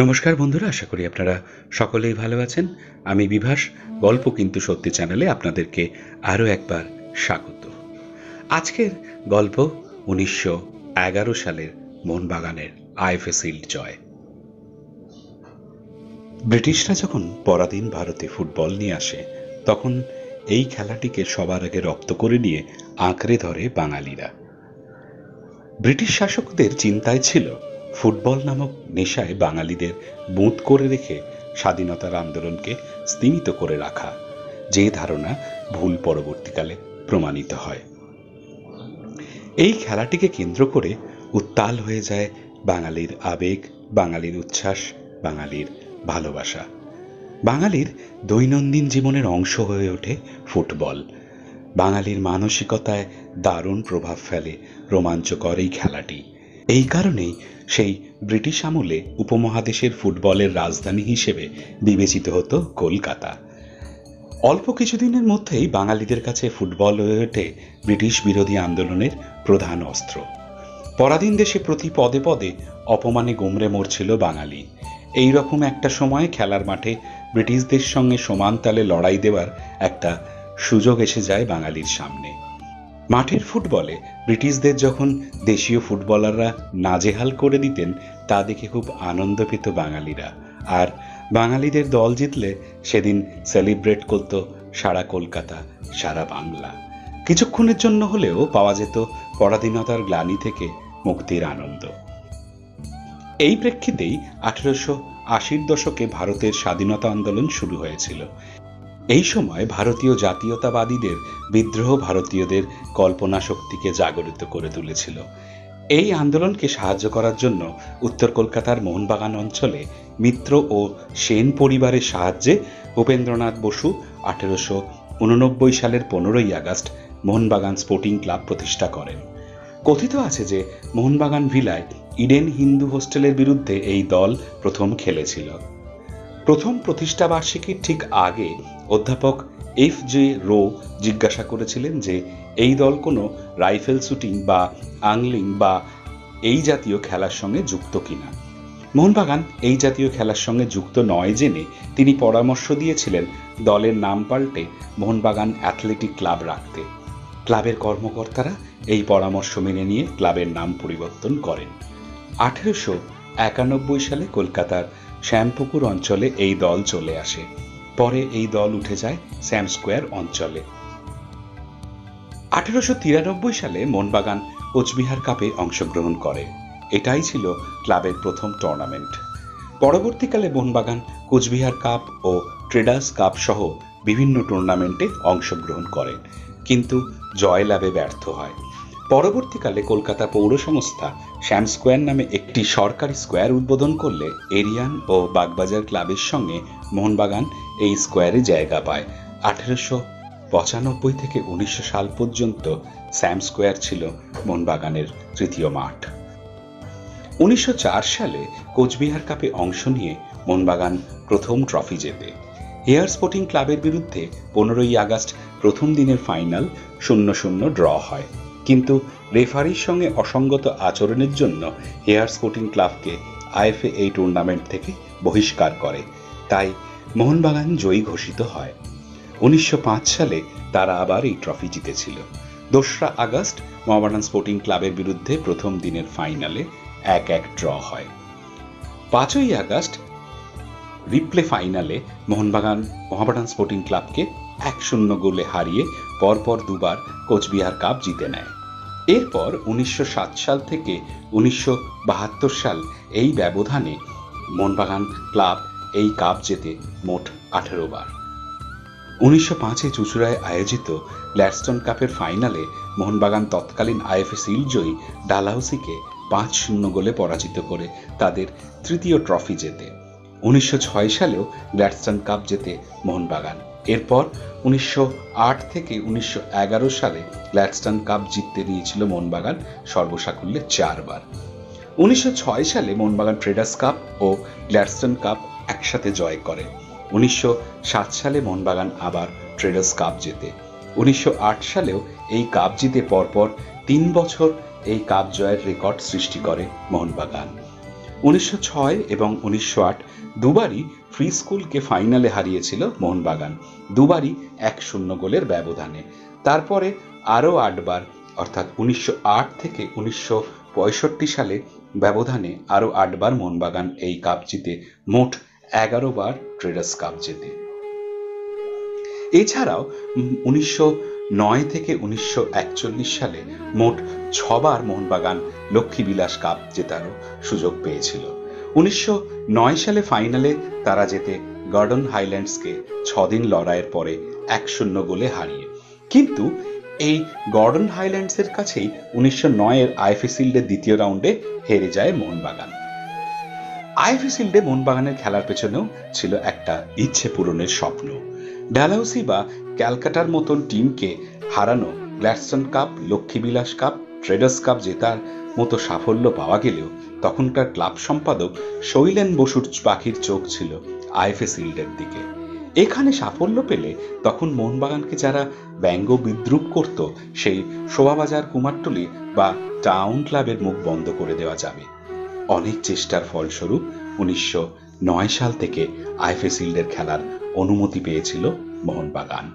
নমস্কার বন্ধুরা, আশা করি আপনারা সকলেই ভালো আছেন। আমি বিভাস, গল্প কিন্তু সত্যি চ্যানেলে আপনাদেরকে আরও একবার স্বাগত। আজকের গল্প 1911 সালের মোহনবাগানের আইএফএ শিল্ড জয়। ব্রিটিশরা যখন পরাধীন ভারতে ফুটবল নিয়ে আসে, তখন এই খেলাটিকে সবার আগে রপ্ত করে নিয়ে আঁকড়ে ধরে বাঙালিরা। ব্রিটিশ শাসকদের চিন্তায় ছিল ফুটবল নামক নেশায় বাঙালিদের বুঁদ করে রেখে স্বাধীনতার আন্দোলনকে স্তিমিত করে রাখা, যে ধারণা ভুল পরবর্তীকালে প্রমাণিত হয়। এই খেলাটিকে কেন্দ্র করে উত্তাল হয়ে যায় বাঙালির আবেগ, বাঙালির উচ্ছ্বাস, বাঙালির ভালোবাসা। বাঙালির দৈনন্দিন জীবনের অংশ হয়ে ওঠে ফুটবল। বাঙালির মানসিকতায় দারুণ প্রভাব ফেলে রোমাঞ্চকর এই খেলাটি। এই কারণেই সেই ব্রিটিশ আমলে উপমহাদেশের ফুটবলের রাজধানী হিসেবে বিবেচিত হতো কলকাতা। অল্প কিছুদিনের মধ্যেই বাঙালিদের কাছে ফুটবল হয়ে ওঠে ব্রিটিশ বিরোধী আন্দোলনের প্রধান অস্ত্র। পরাধীন দেশে প্রতি পদে পদে অপমানে গুমরে মরছিল বাঙালি। এই রকম একটা সময় খেলার মাঠে ব্রিটিশদের সঙ্গে সমান তালে লড়াই দেওয়ার একটা সুযোগ এসে যায় বাঙালির সামনে। মাঠের ফুটবলে ব্রিটিশদের যখন দেশীয় ফুটবলাররা নাজেহাল করে দিতেন, তা দেখে খুব আনন্দ পেত বাঙালিরা। আর বাঙালিদের দল জিতলে সেদিন সেলিব্রেট করত সারা কলকাতা, সারা বাংলা। কিছুক্ষণের জন্য হলেও পাওয়া যেত পরাধীনতার গ্লানি থেকে মুক্তির আনন্দ। এই প্রেক্ষিতেই 1880-র দশকে ভারতের স্বাধীনতা আন্দোলন শুরু হয়েছিল। এই সময় ভারতীয় জাতীয়তাবাদীদের বিদ্রোহ ভারতীয়দের কল্পনা শক্তিকে জাগরিত করে তুলেছিল। এই আন্দোলনকে সাহায্য করার জন্য উত্তর কলকাতার মোহনবাগান অঞ্চলে মিত্র ও সেন পরিবারের সাহায্যে উপেন্দ্রনাথ বসু 1889 সালের 15ই আগস্ট মোহনবাগান স্পোর্টিং ক্লাব প্রতিষ্ঠা করেন। কথিত আছে যে মোহনবাগান ভিলায় ইডেন হিন্দু হোস্টেলের বিরুদ্ধে এই দল প্রথম খেলেছিল। প্রথম প্রতিষ্ঠা বার্ষিকীর ঠিক আগে অধ্যাপক এফ.জে. রো জিজ্ঞাসা করেছিলেন যে এই দল কোনো রাইফেল শুটিং বা আংলিং বা এই জাতীয় খেলার সঙ্গে যুক্ত কিনা। মোহনবাগান এই জাতীয় খেলার সঙ্গে যুক্ত নয় জেনে তিনি পরামর্শ দিয়েছিলেন দলের নাম পাল্টে মোহনবাগান অ্যাথলেটিক ক্লাব রাখতে। ক্লাবের কর্মকর্তারা এই পরামর্শ মেনে নিয়ে ক্লাবের নাম পরিবর্তন করেন। 1891 সালে কলকাতার শ্যামপুকুর অঞ্চলে এই দল চলে আসে। পরে এই দল উঠে যায় শ্যাম স্কোয়ার অঞ্চলে। 1893 সালে মোহনবাগান কোচবিহার কাপে অংশগ্রহণ করে। এটাই ছিল ক্লাবের প্রথম টুর্নামেন্ট। পরবর্তীকালে মোহনবাগান কোচবিহার কাপ ও ট্রেডার্স কাপ সহ বিভিন্ন টুর্নামেন্টে অংশগ্রহণ করেন, কিন্তু জয়লাভে ব্যর্থ হয়। পরবর্তীকালে কলকাতা পৌর সংস্থা শ্যাম স্কোয়ার নামে একটি সরকারি স্কোয়ার উদ্বোধন করলে এরিয়ান ও বাগবাজার ক্লাবের সঙ্গে মোহনবাগান এই স্কোয়ারে জায়গা পায়। 1895 থেকে 1900 সাল পর্যন্ত শ্যাম স্কোয়ার ছিল মোহনবাগানের তৃতীয় মাঠ। 1904 সালে কোচবিহার কাপে অংশ নিয়ে মোহনবাগান প্রথম ট্রফি জেতে। হেয়ার স্পোর্টিং ক্লাবের বিরুদ্ধে 15ই আগস্ট প্রথম দিনের ফাইনাল 0-0 ড্র হয়, কিন্তু রেফারির সঙ্গে অসঙ্গত আচরণের জন্য হেয়ার স্পোর্টিং ক্লাবকে আইএফএ এই টুর্নামেন্ট থেকে বহিষ্কার করে। তাই মোহনবাগান জয়ী ঘোষিত হয়। 1905 সালে তারা আবার এই ট্রফি জিতেছিল। 2রা আগস্ট মোহামেডান স্পোর্টিং ক্লাবের বিরুদ্ধে প্রথম দিনের ফাইনালে 1-1 ড্র হয়। 5ই আগস্ট রিপ্লে ফাইনালে মোহামেডান স্পোর্টিং ক্লাবকে 1-0 গোলে হারিয়ে পরপর দুবার কোচবিহার কাপ জিতে নেয়। এরপর 1907 সাল থেকে 1972 সাল এই ব্যবধানে মোহনবাগান ক্লাব এই কাপ জেতে মোট 18 বার। 1905-এ চুঁচুড়ায় আয়োজিত গ্ল্যাডস্টোন কাপের ফাইনালে মোহনবাগান তৎকালীন আইএফএ শিল্ড জয়ী ডালহাউসিকে 5-0 গোলে পরাজিত করে তাদের তৃতীয় ট্রফি জেতে। 1906 সালেও গ্ল্যাডস্টোন কাপ জেতে মোহনবাগান। এরপর 1908 থেকে 1911 সালে গ্ল্যাডস্টোন কাপ জিততে নিয়েছিল মোহনবাগান সর্বসাকুল্যে 4 বার। 1906 সালে মোহনবাগান ট্রেডার্স কাপ ও গ্ল্যাডস্টোন কাপ একসাথে জয় করে। 1907 সালে মোহনবাগান আবার ট্রেডার্স কাপ জেতে। 1908 সালেও এই কাপ জিতে পরপর 3 বছর এই কাপ জয়ের রেকর্ড সৃষ্টি করে মোহনবাগান। 1906 এবং 1908 দুবারই ফ্রি স্কুলকে ফাইনালে হারিয়েছিল মোহনবাগান, দুবারই 1-0 গোলের ব্যবধানে। তারপরে আরও 8 বার, অর্থাৎ 1908 থেকে 1965 সালে ব্যবধানে আরও 8 বার মোহনবাগান এই কাপ জিতে মোট 11 বার ট্রেডার্স কাপ জেতে। এছাড়াও 1909 থেকে 1941 সালে মোট 6 বার মোহনবাগান লক্ষ্মীবিলাস কাপ জেতারও সুযোগ পেয়েছিল। 1909 সালে ফাইনালে তারা জেতে গর্ডন হাইল্যান্ডসকে 6 দিন লড়াইয়ের পরে 1-0 গোলে হারিয়ে। কিন্তু এই গর্ডন হাইল্যান্ডসের কাছেই 1909-এর আইএফএ শিল্ডের দ্বিতীয় রাউন্ডে হেরে যায় মোহনবাগান। আইএফএ শিল্ডে মোহনবাগানের খেলার পেছনেও ছিল একটা ইচ্ছে পূরণের স্বপ্ন। ডালহাউসি বা ক্যালকাটার মতন টিমকে হারানো, Gladstone cup, Lakshmibilas cup, traders cup জেতার মতো সাফল্য পাওয়া গেলেও তখনকার ক্লাব সম্পাদক শৈলেন বসুর পাখির চোখ ছিল আইএফএ শিল্ডের দিকে। এখানে সাফল্য পেলে তখন মোহনবাগানকে যারা ব্যঙ্গ বিদ্রুপ করত, সেই শোভাবাজার, কুমারটুলি বা টাউন ক্লাবের মুখ বন্ধ করে দেওয়া যাবে। অনেক চেষ্টার ফলস্বরূপ 1909 সাল থেকে আইএফএ শিল্ডের খেলার অনুমতি পেয়েছিল মোহনবাগান।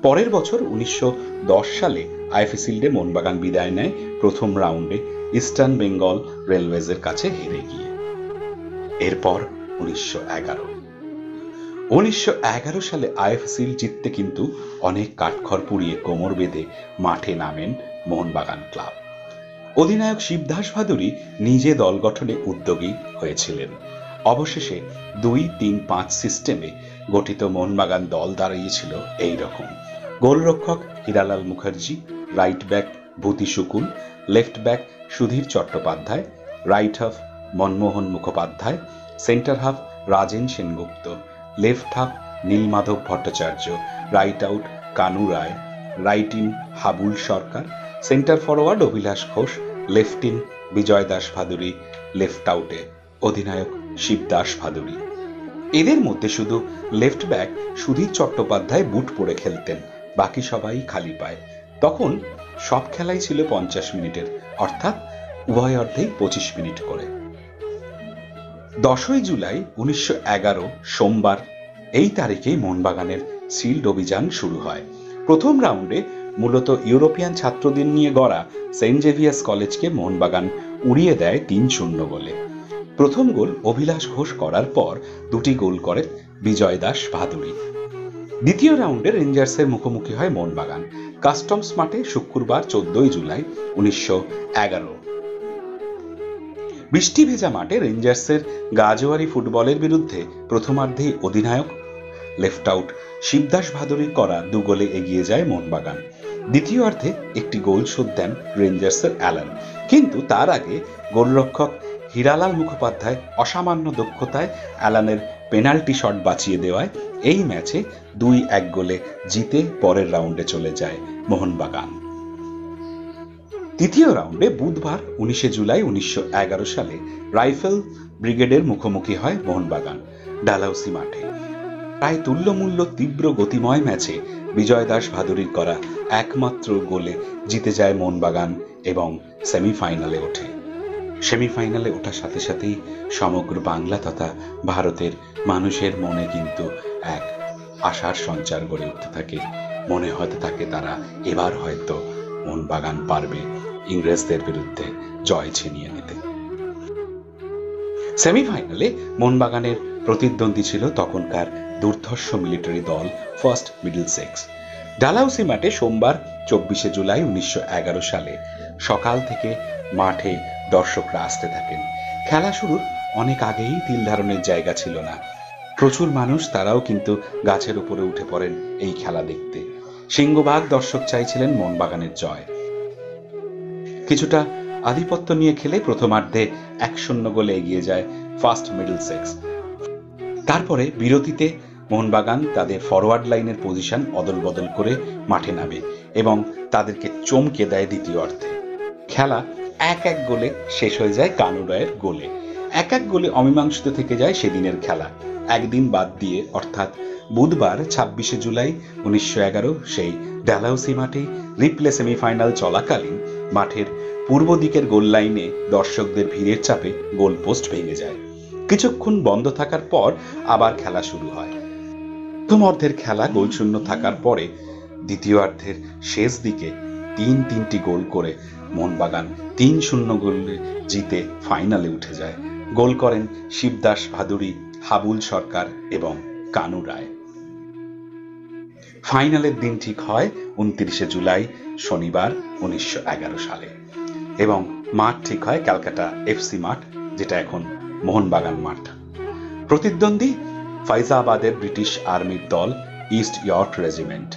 পরের বছর 1910 সালে আইএফএ শিল্ডে মোহনবাগান বিদায় নেয় প্রথম রাউন্ডে ইস্টার্ন বেঙ্গল রেলওয়েজের কাছে হেরে গিয়ে। এরপর 1911 সালে আইএফএ শিল্ড জিততে কিন্তু অনেক কাঠখড় পুড়িয়ে কোমর বেঁধে মাঠে নামেন মোহনবাগান ক্লাব। অধিনায়ক শিবদাস ভাদুড়ী নিজে দল গঠনে উদ্যোগী হয়েছিলেন। অবশেষে 2-3-5 সিস্টেমে গঠিত মোহনবাগান দল দাঁড়িয়েছিল এই রকম: গোলরক্ষক Hiralal Mukherjee, right back Bhuti Shukul, left back Sudhir Chattopadhyay, right half Manmohan Mukhopadhyay, centre half Rajen Sengupta, left half Nilmadhab Bhattacharya, right out Kanu Roy, right in Habul Sarkar, centre forward Abhilash Ghosh, left in Bijoy Das Bhaduri, left আউটে অধিনায়ক শিবদাস ভাদুড়ী। এদের মধ্যে শুধু left back Sudhir Chattopadhyay boot পরে খেলতেন, বাকি সবাই খালি পায়। তখন সব খেলাই ছিল 50 মিনিটের, অর্থাৎ উভয় অর্ধেই 25 মিনিট করে। 10 জুলাই 1911 সোমবার এই তারিখেই মোহনবাগানের শিল্ড অভিযান শুরু হয়। প্রথম রাউন্ডে মূলত ইউরোপিয়ান ছাত্রদের নিয়ে গড়া সেন্ট জেভিয়ার্স কলেজকে মোহনবাগান উড়িয়ে দেয় 3-0 গোলে। প্রথম গোল অভিলাষ ঘোষ করার পর 2টি গোল করেন বিজয় দাস ভাদুড়ী। দ্বিতীয় রাউন্ডে রেঞ্জার্সের মুখোমুখি হয় মোহনবাগান কাস্টমস মাঠে শুক্রবার 14 জুলাই 1911। বৃষ্টি ভেজা মাঠে রেঞ্জার্সের গাজোয়ারি ফুটবলের বিরুদ্ধে প্রথমার্ধেই অধিনায়ক লেফট আউট শিবদাস ভাদুড়ীর করা 2 গোলে এগিয়ে যায় মোহনবাগান। দ্বিতীয়ার্ধে একটি গোল শোধ দেন রেঞ্জার্সের অ্যালান, কিন্তু তার আগে গোলরক্ষক হীরালাল মুখোপাধ্যায় অসামান্য দক্ষতায় অ্যালানের পেনাল্টি শট বাঁচিয়ে দেওয়ায় এই ম্যাচে 2-1 গোলে জিতে পরের রাউন্ডে চলে যায় মোহনবাগান। তৃতীয় রাউন্ডে বুধবার 19 জুলাই 1911 সালে রাইফেল ব্রিগেডের মুখোমুখি হয় মোহনবাগান ডালহাউসি মাঠে। প্রায় তুল্যমূল্য তীব্র গতিময় ম্যাচে বিজয় দাস ভাদুড়ীর করা একমাত্র গোলে জিতে যায় মোহনবাগান এবং সেমিফাইনালে ওঠে। সেমিফাইনালে ওঠার সাথে সাথেই সমগ্র বাংলা তথা ভারতের মানুষের মনে কিন্তু এক আশার সঞ্চার গড়ে উঠতে থাকে। মনে হতে থাকে তারা এবার হয়তো মোহনবাগান পারবে ইংরেজদের বিরুদ্ধে জয় ছিনিয়ে নিতে। সেমিফাইনালে মোহনবাগানের প্রতিদ্বন্দ্বী ছিল তখনকার দুর্ধর্ষ মিলিটারি দল ফার্স্ট মিডলসেক্স। ডালহাউসি মাঠে সোমবার 24 জুলাই 1911 সালে সকাল থেকে মাঠে দর্শকরা আসতে থাকেন। খেলা শুরুর অনেক আগেই তিল ধারণের জায়গা ছিল না। প্রচুর মানুষ, তারাও কিন্তু গাছের উপরে উঠে পড়েন এই খেলা দেখতে। সিংহভাগ দর্শক চাইছিলেন মোহনবাগানের জয়। কিছুটা আধিপত্য নিয়ে খেলে প্রথমার্ধে 1-0 গোলে এগিয়ে যায় ফার্স্ট মিডলসেক্স। তারপরে বিরতিতে মোহনবাগান তাদের ফরওয়ার্ড লাইনের পজিশন অদল বদল করে মাঠে নামে এবং তাদেরকে চমকে দেয় দ্বিতীয় অর্ধে। খেলা 1-1 গোলে শেষ হয়ে যায় কানু রায়ের গোলে। 1-1 গোলে অমীমাংসিত থেকে যায় সেদিনের খেলা। একদিন বাদ দিয়ে, অর্থাৎ বুধবার 26 জুলাই 1911 সেই ডালহাউসি মাঠে রিপ্লে সেমিফাইনাল চলাকালীন মাঠের পূর্ব দিকের গোল লাইনে দর্শকদের ভিড়ের চাপে গোলপোস্ট ভেঙে যায়। কিছুক্ষণ বন্ধ থাকার পর আবার খেলা শুরু হয়। প্রথম অর্ধের খেলা গোলশূন্য থাকার পরে দ্বিতীয়ার্ধের শেষ দিকে তিনটি গোল করে মোহনবাগান ৩-০ গোলে জিতে ফাইনালে উঠে যায়। গোল করেন শিবদাস ভাদুড়ী, হাবুল সরকার এবং কানু রায়। ফাইনালের দিন ঠিক হয় ২৯শে জুলাই শনিবার ১৯১১ সালে এবং মাঠ ঠিক হয় ক্যালকাটা এফসি মাঠ, যেটা এখন মোহনবাগান মাঠ। প্রতিদ্বন্দ্বী ফাইজাবাদের ব্রিটিশ আর্মির দল ইস্ট ইয়র্ক রেজিমেন্ট।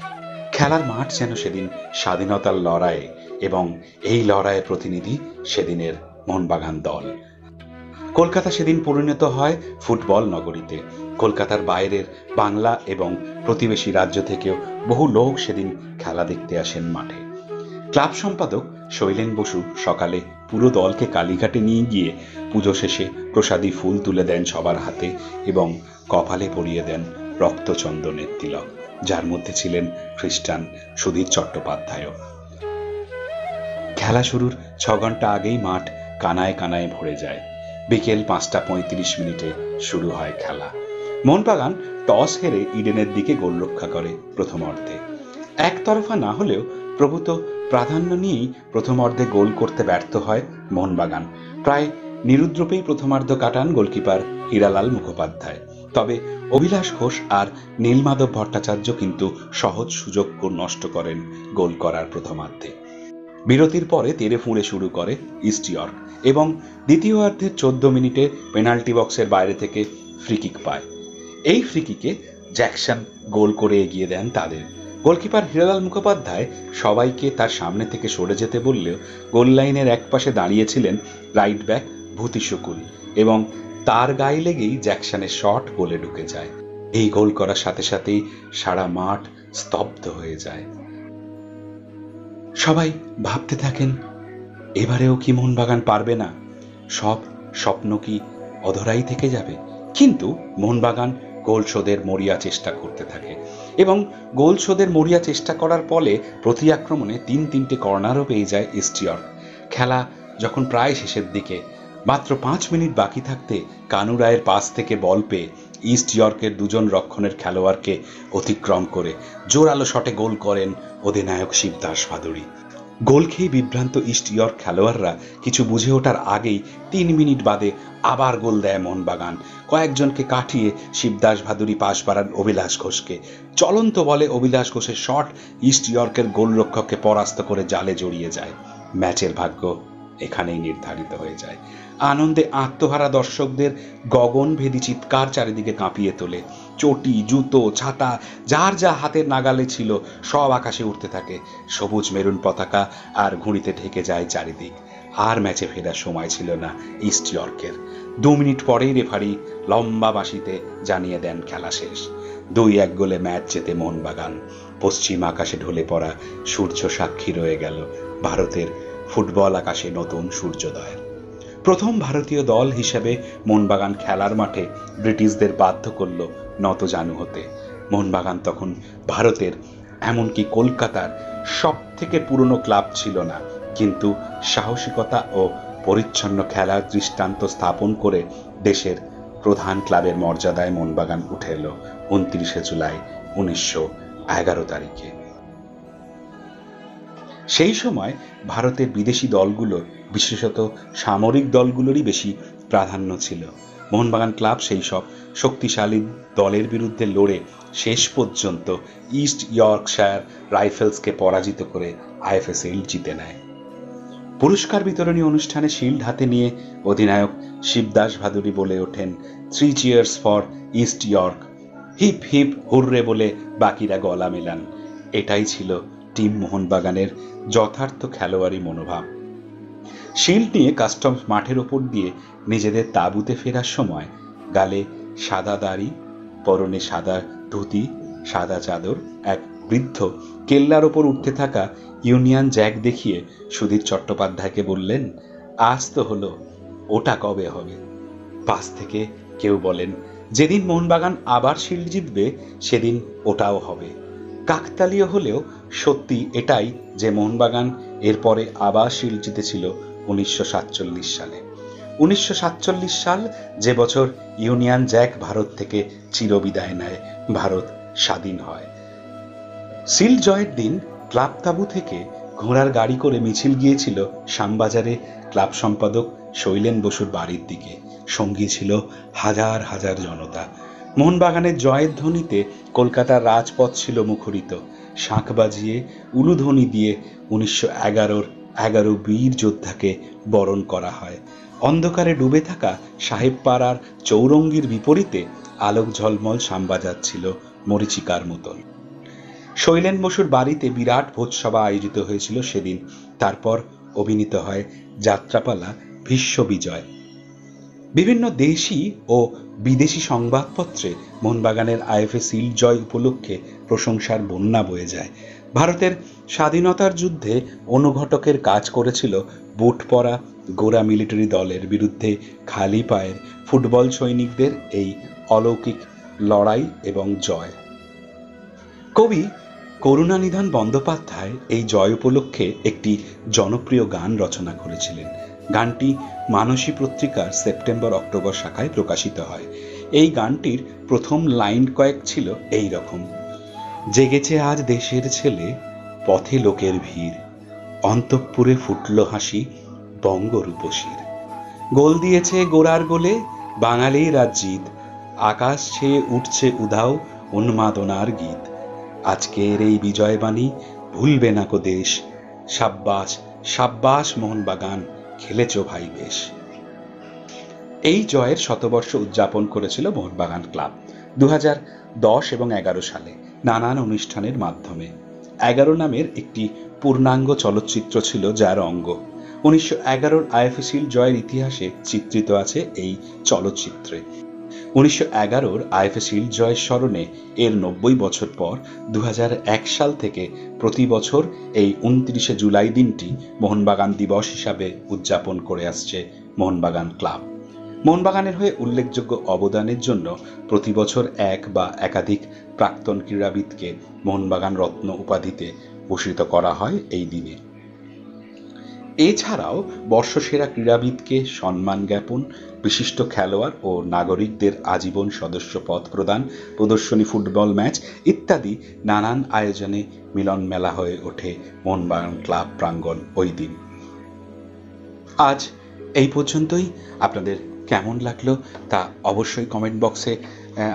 খেলার মাঠ যেন সেদিন স্বাধীনতার লড়াইয়ে, এবং এই লড়াইয়ের প্রতিনিধি সেদিনের মোহনবাগান দল। কলকাতা সেদিন পরিণত হয় ফুটবল নগরীতে। কলকাতার বাইরের বাংলা এবং প্রতিবেশী রাজ্য থেকেও বহু লোক সেদিন খেলা দেখতে আসেন মাঠে। ক্লাব সম্পাদক শৈলেন বসু সকালে পুরো দলকে কালীঘাটে নিয়ে গিয়ে পুজো শেষে প্রসাদী ফুল তুলে দেন সবার হাতে এবং কপালে পরিয়ে দেন রক্তচন্দনের তিলক, যার মধ্যে ছিলেন খ্রিস্টান সুধীর চট্টোপাধ্যায়ও। খেলা শুরুর ৬ ঘন্টা আগেই মাঠ কানায় কানায় ভরে যায়। বিকেল ৫টা ৩৫ শুরু হয় খেলা। মোহনবাগান টস হেরে ইডেনের দিকে গোলরক্ষা করে প্রথম অর্ধে। একতরফা না হলেও প্রভূত প্রাধান্য নিয়েই প্রথম অর্ধে গোল করতে ব্যর্থ হয় মোহনবাগান। প্রায় নিরুদ্রপেই প্রথমার্ধ কাটান গোলকিপার হীরালাল মুখোপাধ্যায়। তবে অভিলাষ ঘোষ আর নীলমাধব ভট্টাচার্য কিন্তু সহজ সুযোগ নষ্ট করেন গোল করার প্রথমার্ধে। বিরতির পরে তেড়ে ফুঁড়ে শুরু করে ইস্ট ইয়র্ক এবং দ্বিতীয়ার্ধের ১৪ মিনিটে পেনাল্টি বক্সের বাইরে থেকে ফ্রিকিক পায়। এই ফ্রিকিকে জ্যাকসন গোল করে এগিয়ে দেন তাদের। গোলকিপার হীরালাল মুখোপাধ্যায় সবাইকে তার সামনে থেকে সরে যেতে বললেও গোল লাইনের একপাশে দাঁড়িয়েছিলেন রাইট ব্যাক ভূতি শুকুল এবং তার গায়ে লেগেই জ্যাকসনের শট গোলে ঢুকে যায়। এই গোল করার সাথে সাথেই সারা মাঠ স্তব্ধ হয়ে যায়। সবাই ভাবতে থাকেন, এবারেও কি মোহনবাগান পারবে না? সব স্বপ্ন কি অধরাই থেকে যাবে? কিন্তু মোহনবাগান গোল শোধের মরিয়া চেষ্টা করতে থাকে এবং গোল শোধের মরিয়া চেষ্টা করার ফলে প্রতি আক্রমণে ৩-৩টে কর্নারও পেয়ে যায় ইস্ট ইয়র্ক। খেলা যখন প্রায় শেষের দিকে, মাত্র ৫ মিনিট বাকি থাকতে কানু রায়ের পাস থেকে বল পেয়ে ইস্ট ইয়র্কের দুজন রক্ষণের খেলোয়াড়কে অতিক্রম করে জোরালো শটে গোল করেন অধিনায়ক শিবদাস ভাদুড়ী। গোল খেয়ে বিভ্রান্ত ইস্ট ইয়র্ক খেলোয়াড়রা কিছু বুঝে ওঠার আগেই ৩ মিনিট বাদে আবার গোল দেয় মোহনবাগান। কয়েকজনকে কাটিয়ে শিবদাস ভাদুড়ী পাস বাড়ান অভিলাষ ঘোষকে। চলন্ত বলে অভিলাষ ঘোষের শট ইস্ট ইয়র্কের গোলরক্ষককে পরাস্ত করে জালে জড়িয়ে যায়। ম্যাচের ভাগ্য এখানেই নির্ধারিত হয়ে যায়। আনন্দে আত্মহারা দর্শকদের গগনভেদী চিৎকার চারিদিকে কাঁপিয়ে তোলে। চটি, জুতো, ছাতা যার যা হাতের নাগালে ছিল সব আকাশে উঠতে থাকে। সবুজ মেরুন পতাকা আর ঘুড়িতে ঢেকে যায় চারিদিক। আর ম্যাচে ফেরার সময় ছিল না ইস্ট ইয়র্কের। ২ মিনিট পরেই রেফারি লম্বা বাঁশিতে জানিয়ে দেন খেলা শেষ। ২-১ গোলে ম্যাচ জেতে মোহনবাগান। পশ্চিম আকাশে ঢলে পড়া সূর্য সাক্ষী রয়ে গেল ভারতের ফুটবল আকাশে নতুন সূর্যোদয়ের। প্রথম ভারতীয় দল হিসেবে মোহনবাগান খেলার মাঠে ব্রিটিশদের বাধ্য করল নতজানু হতে। মোহনবাগান তখন ভারতের, এমনকি কলকাতার সব থেকে পুরনো ক্লাব ছিল না, কিন্তু সাহসিকতা ও পরিচ্ছন্ন খেলার দৃষ্টান্ত স্থাপন করে দেশের প্রধান ক্লাবের মর্যাদায় মোহনবাগান উঠে এলো ২৯শে জুলাই ১৯১১ তারিখে। সেই সময় ভারতের বিদেশি দলগুলোর, বিশেষত সামরিক দলগুলোরই বেশি প্রাধান্য ছিল। মোহনবাগান ক্লাব সেই সব শক্তিশালী দলের বিরুদ্ধে লড়ে শেষ পর্যন্ত ইস্ট ইয়র্কশায়ার রাইফেলসকে পরাজিত করে আইএফএ শিল্ড জিতে নেয়। পুরস্কার বিতরণী অনুষ্ঠানে শিল্ড হাতে নিয়ে অধিনায়ক শিবদাস ভাদুড়ী বলে ওঠেন, 3 cheers for East York, hip hip hurray বলে বাকিরা গলা মেলান। এটাই ছিল টিম মোহনবাগানের যথার্থ খেলোয়াড়ি মনোভাব। শিল্ড নিয়ে কাস্টমস মাঠের ওপর দিয়ে নিজেদের তাঁবুতে ফেরার সময় গালে সাদা দাড়ি, পরনে সাদা ধুতি, সাদা চাদর এক বৃদ্ধ কেল্লার ওপর উঠতে থাকা ইউনিয়ন জ্যাক দেখিয়ে সুধীর চট্টোপাধ্যায়কে বললেন, আজ তো হলো, ওটা কবে হবে? পাশ থেকে কেউ বলেন, যেদিন মোহনবাগান আবার শিল্ড জিতবে সেদিন ওটাও হবে। কাকতালীয় হলেও সত্যি এটাই যে মোহনবাগান এরপরে আবার শিল্ড জিতেছিল 1947 সালে। 1947 সাল যে বছর ইউনিয়ন জ্যাক ভারত থেকে চিরবিদায় নেয়, ভারত স্বাধীন হয়। শিল্ড জয়ের দিন ক্লাব তাঁবু থেকে ঘোড়ার গাড়ি করে মিছিল গিয়েছিল শ্যামবাজারে ক্লাব সম্পাদক শৈলেন বসুর বাড়ির দিকে। সঙ্গী ছিল হাজার হাজার জনতা। মোহনবাগানের জয়ের ধ্বনিতে কলকাতার রাজপথ ছিল মুখরিত। শাঁখ বাজিয়ে উলুধ্বনি দিয়ে 1911 বীর যোদ্ধাকে বরণ করা হয়। অন্ধকারে ডুবে থাকা সাহেবপাড়ার চৌরঙ্গির বিপরীতে আলোক ঝলমল শ্যামবাজার ছিল মরীচিকার মতন। শৈলেন বসুর বাড়িতে বিরাট ভোজসভা আয়োজিত হয়েছিল সেদিন। তারপর অভিনীত হয় যাত্রাপালা ভীষ্ম বিজয়। বিভিন্ন দেশি ও বিদেশি সংবাদপত্রে মোহনবাগানের আইএফএ শিল্ড জয় উপলক্ষে প্রশংসার বন্যা বয়ে যায়। ভারতের স্বাধীনতার যুদ্ধে অনুঘটকের কাজ করেছিল বুট পরা গোরা মিলিটারি দলের বিরুদ্ধে খালি পায়ের ফুটবল সৈনিকদের এই অলৌকিক লড়াই এবং জয়। কবি করুণানিধান বন্দ্যোপাধ্যায় এই জয় উপলক্ষে একটি জনপ্রিয় গান রচনা করেছিলেন। গানটি মানসী পত্রিকার সেপ্টেম্বর-অক্টোবর শাখায় প্রকাশিত হয়। এই গানটির প্রথম লাইন কয়েক ছিল এই রকম: জেগেছে আজ দেশের ছেলে, পথে লোকের ভিড়, অন্তঃপুরে ফুটল হাসি বঙ্গরূপসীর, গোল দিয়েছে গোরার গোলে বাঙালির আজ জিত, আকাশ ছেয়ে উঠছে উধাও উন্মাদনার গীত, আজকের এই বিজয়বাণী ভুলবে না কো দেশ, সাব্বাস সাব্বাস মোহনবাগান, খেলেছ ভাই বেশ। এই জয়ের শতবর্ষ উদযাপন করেছিল মোহনবাগান ক্লাব 2010 এবং 11 সালে নানান অনুষ্ঠানের মাধ্যমে। 11 নামের একটি পূর্ণাঙ্গ চলচ্চিত্র ছিল যার অঙ্গ। 1911 আইএফএ শিল্ড জয়ের ইতিহাসে চিত্রিত আছে এই চলচ্চিত্রে। 1911 আইএফএ শিল্ড জয়ের স্মরণে এর 90 বছর পর 2001 সাল থেকে প্রতি বছর এই 29শে জুলাই দিনটি মোহনবাগান দিবস হিসাবে উদযাপন করে আসছে মোহনবাগান ক্লাব। মোহনবাগানের হয়ে উল্লেখযোগ্য অবদানের জন্য প্রতি বছর এক বা একাধিক প্রাক্তন ক্রীড়াবিদকে মোহনবাগান রত্ন উপাধিতে ভূষিত করা হয় এই দিনে। এছাড়াও বর্ষসেরা ক্রীড়াবিদকে সম্মান জ্ঞাপন, বিশিষ্ট খেলোয়াড় ও নাগরিকদের আজীবন সদস্য পদ প্রদান, প্রদর্শনী ফুটবল ম্যাচ ইত্যাদি নানান আয়োজনে মিলন মেলা হয়ে ওঠে মোহনবাগান ক্লাব প্রাঙ্গণ ওই দিন। আজ এই পর্যন্তই। আপনাদের কেমন লাগলো তা অবশ্যই কমেন্ট বক্সে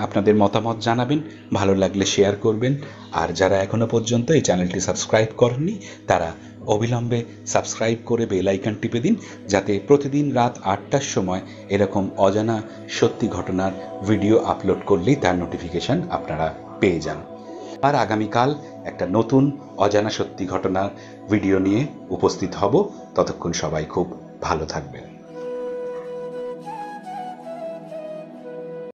আপনাদের মতামত জানাবেন। ভালো লাগলে শেয়ার করবেন। আর যারা এখনো পর্যন্ত এই চ্যানেলটি সাবস্ক্রাইব করেননি তারা অবিলম্বে সাবস্ক্রাইব করে বেল আইকন টিপে দিন, যাতে প্রতিদিন রাত 8টার সময় এরকম অজানা সত্যি ঘটনার ভিডিও আপলোড করলেই তার নোটিফিকেশন আপনারা পেয়ে যান। আর আগামীকাল একটা নতুন অজানা সত্যি ঘটনার ভিডিও নিয়ে উপস্থিত হব। ততক্ষণ সবাই খুব ভালো থাকবেন।